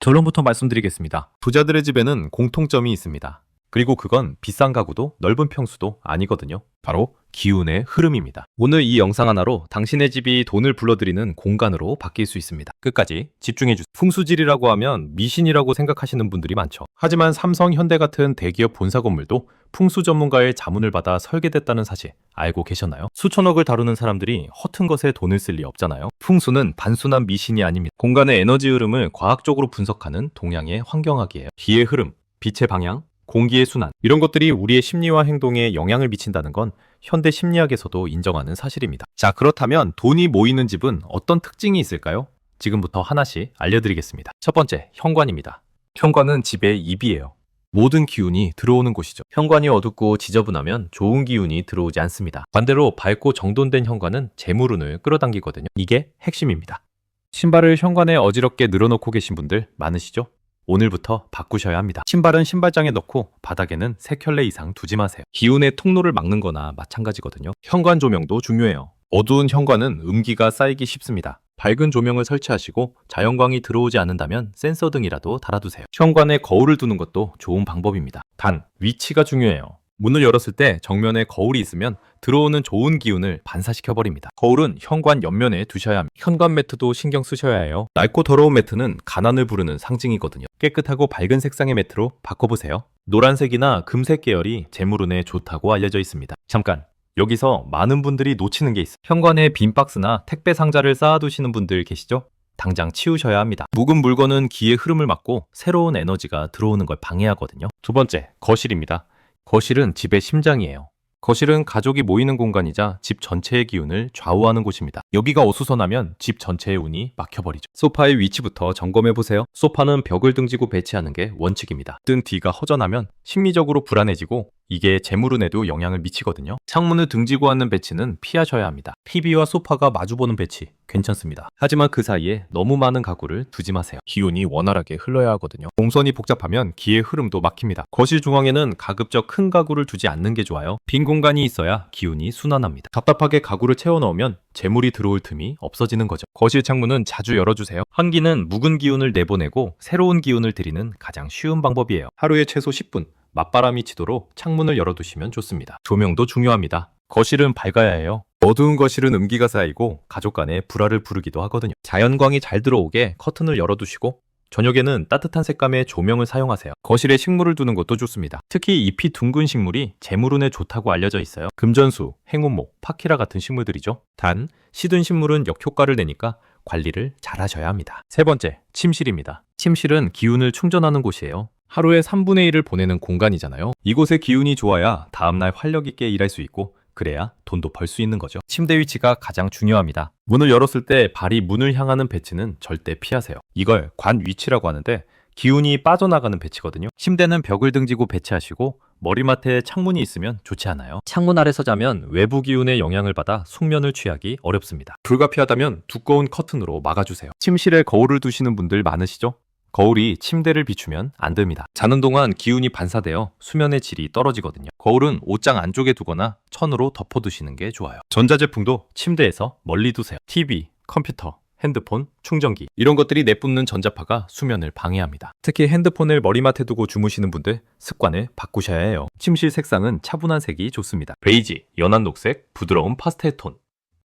결론부터 말씀드리겠습니다. 부자들의 집에는 공통점이 있습니다. 그리고 그건 비싼 가구도 넓은 평수도 아니거든요. 바로 기운의 흐름입니다. 오늘 이 영상 하나로 당신의 집이 돈을 불러들이는 공간으로 바뀔 수 있습니다. 끝까지 집중해주세요. 풍수질이라고 하면 미신이라고 생각하시는 분들이 많죠. 하지만 삼성, 현대 같은 대기업 본사 건물도 풍수 전문가의 자문을 받아 설계됐다는 사실 알고 계셨나요? 수천억을 다루는 사람들이 허튼 것에 돈을 쓸 리 없잖아요. 풍수는 단순한 미신이 아닙니다. 공간의 에너지 흐름을 과학적으로 분석하는 동양의 환경학이에요. 기의 흐름, 빛의 방향, 공기의 순환, 이런 것들이 우리의 심리와 행동에 영향을 미친다는 건 현대 심리학에서도 인정하는 사실입니다. 자, 그렇다면 돈이 모이는 집은 어떤 특징이 있을까요? 지금부터 하나씩 알려드리겠습니다. 첫 번째, 현관입니다. 현관은 집의 입이에요. 모든 기운이 들어오는 곳이죠. 현관이 어둡고 지저분하면 좋은 기운이 들어오지 않습니다. 반대로 밝고 정돈된 현관은 재물운을 끌어당기거든요. 이게 핵심입니다. 신발을 현관에 어지럽게 늘어놓고 계신 분들 많으시죠? 오늘부터 바꾸셔야 합니다. 신발은 신발장에 넣고 바닥에는 3켤레 이상 두지 마세요. 기운의 통로를 막는 거나 마찬가지거든요. 현관 조명도 중요해요. 어두운 현관은 음기가 쌓이기 쉽습니다. 밝은 조명을 설치하시고 자연광이 들어오지 않는다면 센서 등이라도 달아두세요. 현관에 거울을 두는 것도 좋은 방법입니다. 단, 위치가 중요해요. 문을 열었을 때 정면에 거울이 있으면 들어오는 좋은 기운을 반사시켜버립니다. 거울은 현관 옆면에 두셔야 합니다. 현관 매트도 신경 쓰셔야 해요. 낡고 더러운 매트는 가난을 부르는 상징이거든요. 깨끗하고 밝은 색상의 매트로 바꿔보세요. 노란색이나 금색 계열이 재물운에 좋다고 알려져 있습니다. 잠깐! 여기서 많은 분들이 놓치는 게 있어요. 현관에 빈 박스나 택배 상자를 쌓아두시는 분들 계시죠? 당장 치우셔야 합니다. 묵은 물건은 기의 흐름을 막고 새로운 에너지가 들어오는 걸 방해하거든요. 두 번째, 거실입니다. 거실은 집의 심장이에요. 거실은 가족이 모이는 공간이자 집 전체의 기운을 좌우하는 곳입니다. 여기가 어수선하면 집 전체의 운이 막혀버리죠. 소파의 위치부터 점검해보세요. 소파는 벽을 등지고 배치하는 게 원칙입니다. 등 뒤가 허전하면 심리적으로 불안해지고 이게 재물운에도 영향을 미치거든요. 창문을 등지고 하는 배치는 피하셔야 합니다. TV와 소파가 마주보는 배치 괜찮습니다. 하지만 그 사이에 너무 많은 가구를 두지 마세요. 기운이 원활하게 흘러야 하거든요. 동선이 복잡하면 기의 흐름도 막힙니다. 거실 중앙에는 가급적 큰 가구를 두지 않는 게 좋아요. 빈 공간이 있어야 기운이 순환합니다. 답답하게 가구를 채워 넣으면 재물이 들어올 틈이 없어지는 거죠. 거실 창문은 자주 열어주세요. 환기는 묵은 기운을 내보내고 새로운 기운을 들이는 가장 쉬운 방법이에요. 하루에 최소 10분 맞바람이 치도록 창문을 열어두시면 좋습니다. 조명도 중요합니다. 거실은 밝아야 해요. 어두운 거실은 음기가 쌓이고 가족 간에 불화를 부르기도 하거든요. 자연광이 잘 들어오게 커튼을 열어두시고 저녁에는 따뜻한 색감의 조명을 사용하세요. 거실에 식물을 두는 것도 좋습니다. 특히 잎이 둥근 식물이 재물운에 좋다고 알려져 있어요. 금전수, 행운목, 파키라 같은 식물들이죠. 단, 시든 식물은 역효과를 내니까 관리를 잘 하셔야 합니다. 세 번째, 침실입니다. 침실은 기운을 충전하는 곳이에요. 하루에 3분의 1을 보내는 공간이잖아요. 이곳의 기운이 좋아야 다음날 활력 있게 일할 수 있고 그래야 돈도 벌 수 있는 거죠. 침대 위치가 가장 중요합니다. 문을 열었을 때 발이 문을 향하는 배치는 절대 피하세요. 이걸 관 위치라고 하는데 기운이 빠져나가는 배치거든요. 침대는 벽을 등지고 배치하시고 머리맡에 창문이 있으면 좋지 않아요. 창문 아래서 자면 외부 기운의 영향을 받아 숙면을 취하기 어렵습니다. 불가피하다면 두꺼운 커튼으로 막아주세요. 침실에 거울을 두시는 분들 많으시죠? 거울이 침대를 비추면 안 됩니다. 자는 동안 기운이 반사되어 수면의 질이 떨어지거든요. 거울은 옷장 안쪽에 두거나 천으로 덮어두시는 게 좋아요. 전자제품도 침대에서 멀리 두세요. TV, 컴퓨터, 핸드폰, 충전기 이런 것들이 내뿜는 전자파가 수면을 방해합니다. 특히 핸드폰을 머리맡에 두고 주무시는 분들 습관을 바꾸셔야 해요. 침실 색상은 차분한 색이 좋습니다. 베이지, 연한 녹색, 부드러운 파스텔 톤.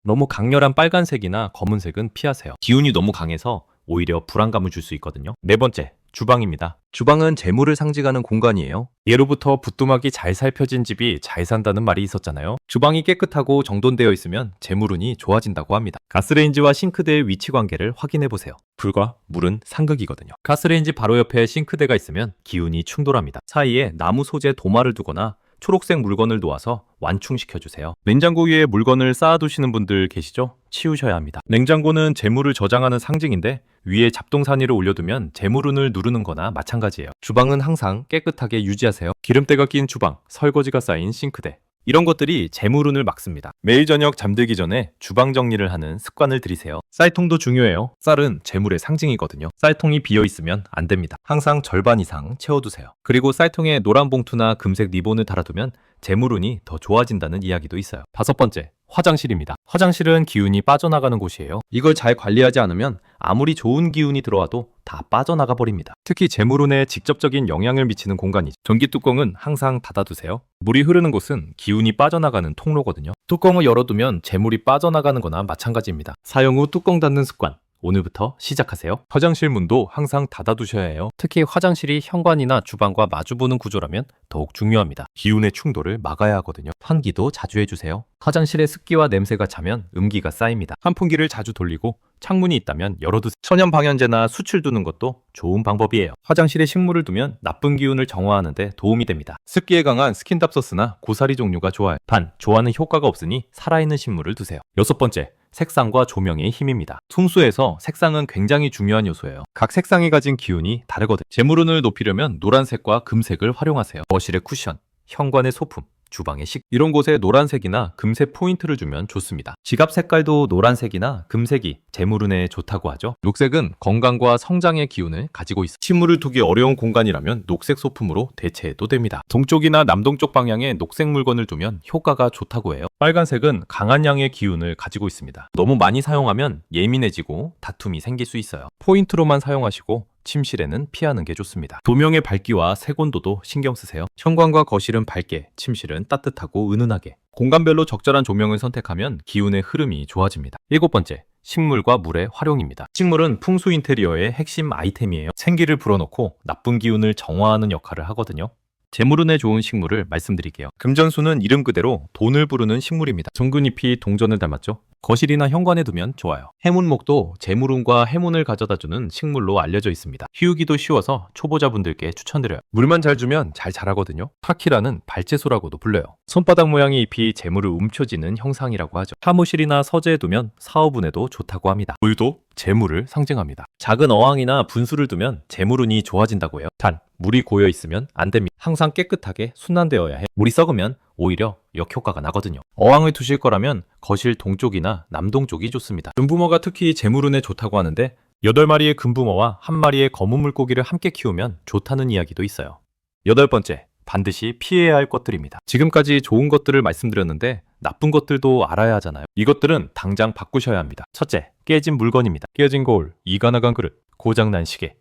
너무 강렬한 빨간색이나 검은색은 피하세요. 기운이 너무 강해서 오히려 불안감을 줄 수 있거든요. 네 번째, 주방입니다. 주방은 재물을 상징하는 공간이에요. 예로부터 부뚜막이 잘 살펴진 집이 잘 산다는 말이 있었잖아요. 주방이 깨끗하고 정돈되어 있으면 재물운이 좋아진다고 합니다. 가스레인지와 싱크대의 위치 관계를 확인해 보세요. 불과 물은 상극이거든요. 가스레인지 바로 옆에 싱크대가 있으면 기운이 충돌합니다. 사이에 나무 소재 도마를 두거나 초록색 물건을 놓아서 완충시켜주세요. 냉장고 위에 물건을 쌓아두시는 분들 계시죠? 치우셔야 합니다. 냉장고는 재물을 저장하는 상징인데 위에 잡동사니를 올려두면 재물운을 누르는 거나 마찬가지예요. 주방은 항상 깨끗하게 유지하세요. 기름때가 낀 주방, 설거지가 쌓인 싱크대 이런 것들이 재물운을 막습니다. 매일 저녁 잠들기 전에 주방 정리를 하는 습관을 들이세요. 쌀통도 중요해요. 쌀은 재물의 상징이거든요. 쌀통이 비어있으면 안 됩니다. 항상 절반 이상 채워두세요. 그리고 쌀통에 노란 봉투나 금색 리본을 달아두면 재물운이 더 좋아진다는 이야기도 있어요. 다섯 번째, 화장실입니다. 화장실은 기운이 빠져나가는 곳이에요. 이걸 잘 관리하지 않으면 아무리 좋은 기운이 들어와도 다 빠져나가 버립니다. 특히 재물운에 직접적인 영향을 미치는 공간이죠. 전기 뚜껑은 항상 닫아두세요. 물이 흐르는 곳은 기운이 빠져나가는 통로거든요. 뚜껑을 열어두면 재물이 빠져나가는 거나 마찬가지입니다. 사용 후 뚜껑 닫는 습관, 오늘부터 시작하세요. 화장실 문도 항상 닫아두셔야 해요. 특히 화장실이 현관이나 주방과 마주보는 구조라면 더욱 중요합니다. 기운의 충돌을 막아야 하거든요. 환기도 자주 해주세요. 화장실에 습기와 냄새가 차면 음기가 쌓입니다. 환풍기를 자주 돌리고 창문이 있다면 열어두세요. 천연 방향제나 수칠 두는 것도 좋은 방법이에요. 화장실에 식물을 두면 나쁜 기운을 정화하는 데 도움이 됩니다. 습기에 강한 스킨답서스나 고사리 종류가 좋아요. 단, 좋아하는 효과가 없으니 살아있는 식물을 두세요. 여섯 번째, 색상과 조명의 힘입니다. 풍수에서 색상은 굉장히 중요한 요소예요. 각 색상이 가진 기운이 다르거든요. 재물운을 높이려면 노란색과 금색을 활용하세요. 거실의 쿠션, 현관의 소품, 주방의 이런 곳에 노란색이나 금색 포인트를 주면 좋습니다. 지갑 색깔도 노란색이나 금색이 재물운에 좋다고 하죠. 녹색은 건강과 성장의 기운을 가지고 있어 식물을 두기 어려운 공간이라면 녹색 소품으로 대체해도 됩니다. 동쪽이나 남동쪽 방향에 녹색 물건을 두면 효과가 좋다고 해요. 빨간색은 강한 양의 기운을 가지고 있습니다. 너무 많이 사용하면 예민해지고 다툼이 생길 수 있어요. 포인트로만 사용하시고 침실에는 피하는 게 좋습니다. 조명의 밝기와 색온도도 신경 쓰세요. 현관과 거실은 밝게, 침실은 따뜻하고 은은하게. 공간별로 적절한 조명을 선택하면 기운의 흐름이 좋아집니다. 일곱 번째, 식물과 물의 활용입니다. 식물은 풍수 인테리어의 핵심 아이템이에요. 생기를 불어넣고 나쁜 기운을 정화하는 역할을 하거든요. 재물운에 좋은 식물을 말씀드릴게요. 금전수는 이름 그대로 돈을 부르는 식물입니다. 정근잎이 동전을 닮았죠? 거실이나 현관에 두면 좋아요. 해문목도 재물운과 해문을 가져다주는 식물로 알려져 있습니다. 키우기도 쉬워서 초보자분들께 추천드려요. 물만 잘 주면 잘 자라거든요. 파키라는 발재소라고도 불려요. 손바닥 모양의 잎이 재물을 움켜쥐는 형상이라고 하죠. 사무실이나 서재에 두면 사업운에도 좋다고 합니다. 물도 재물을 상징합니다. 작은 어항이나 분수를 두면 재물운이 좋아진다고 해요. 단, 물이 고여 있으면 안 됩니다. 항상 깨끗하게 순환되어야 해. 물이 썩으면 오히려 역효과가 나거든요. 어항을 두실 거라면 거실 동쪽이나 남동쪽이 좋습니다. 금붕어가 특히 재물운에 좋다고 하는데 8마리의 금붕어와 1마리의 검은 물고기를 함께 키우면 좋다는 이야기도 있어요. 여덟 번째, 반드시 피해야 할 것들입니다. 지금까지 좋은 것들을 말씀드렸는데 나쁜 것들도 알아야 하잖아요. 이것들은 당장 바꾸셔야 합니다. 첫째, 깨진 물건입니다. 깨진 거울, 이가 나간 그릇, 고장난 시계.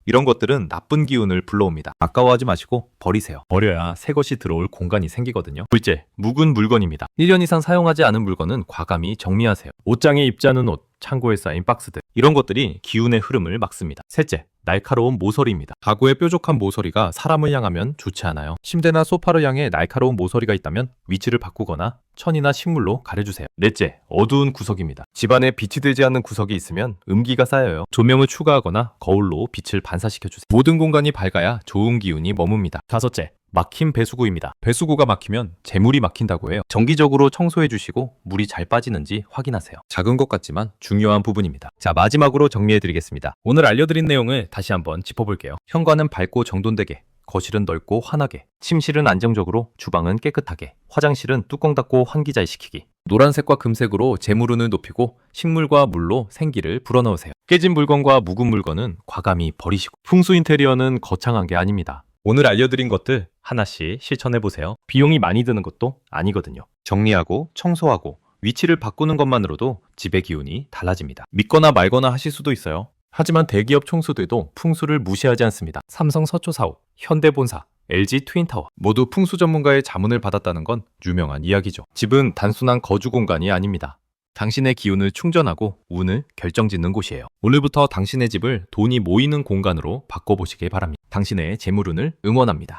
이런 것들은 나쁜 기운을 불러옵니다. 아까워하지 마시고 버리세요. 버려야 새 것이 들어올 공간이 생기거든요. 둘째, 묵은 물건입니다. 1년 이상 사용하지 않은 물건은 과감히 정리하세요. 옷장에 입지 않은 옷, 창고에 쌓인 박스들. 이런 것들이 기운의 흐름을 막습니다. 셋째, 날카로운 모서리입니다. 가구에 뾰족한 모서리가 사람을 향하면 좋지 않아요. 침대나 소파를 향해 날카로운 모서리가 있다면 위치를 바꾸거나 천이나 식물로 가려주세요. 넷째, 어두운 구석입니다. 집안에 빛이 들지 않는 구석이 있으면 음기가 쌓여요. 조명을 추가하거나 거울로 빛을 반사시켜주세요. 모든 공간이 밝아야 좋은 기운이 머뭅니다. 다섯째, 막힌 배수구입니다. 배수구가 막히면 재물이 막힌다고 해요. 정기적으로 청소해 주시고 물이 잘 빠지는지 확인하세요. 작은 것 같지만 중요한 부분입니다. 자, 마지막으로 정리해 드리겠습니다. 오늘 알려드린 내용을 다시 한번 짚어볼게요. 현관은 밝고 정돈되게, 거실은 넓고 환하게, 침실은 안정적으로, 주방은 깨끗하게, 화장실은 뚜껑 닫고 환기 잘 시키기. 노란색과 금색으로 재물운을 높이고 식물과 물로 생기를 불어넣으세요. 깨진 물건과 묵은 물건은 과감히 버리시고, 풍수 인테리어는 거창한 게 아닙니다. 오늘 알려드린 것들 하나씩 실천해보세요. 비용이 많이 드는 것도 아니거든요. 정리하고 청소하고 위치를 바꾸는 것만으로도 집의 기운이 달라집니다. 믿거나 말거나 하실 수도 있어요. 하지만 대기업 총수들도 풍수를 무시하지 않습니다. 삼성 서초사옥, 현대본사, LG 트윈타워 모두 풍수 전문가의 자문을 받았다는 건 유명한 이야기죠. 집은 단순한 거주 공간이 아닙니다. 당신의 기운을 충전하고 운을 결정짓는 곳이에요. 오늘부터 당신의 집을 돈이 모이는 공간으로 바꿔보시길 바랍니다. 당신의 재물운을 응원합니다.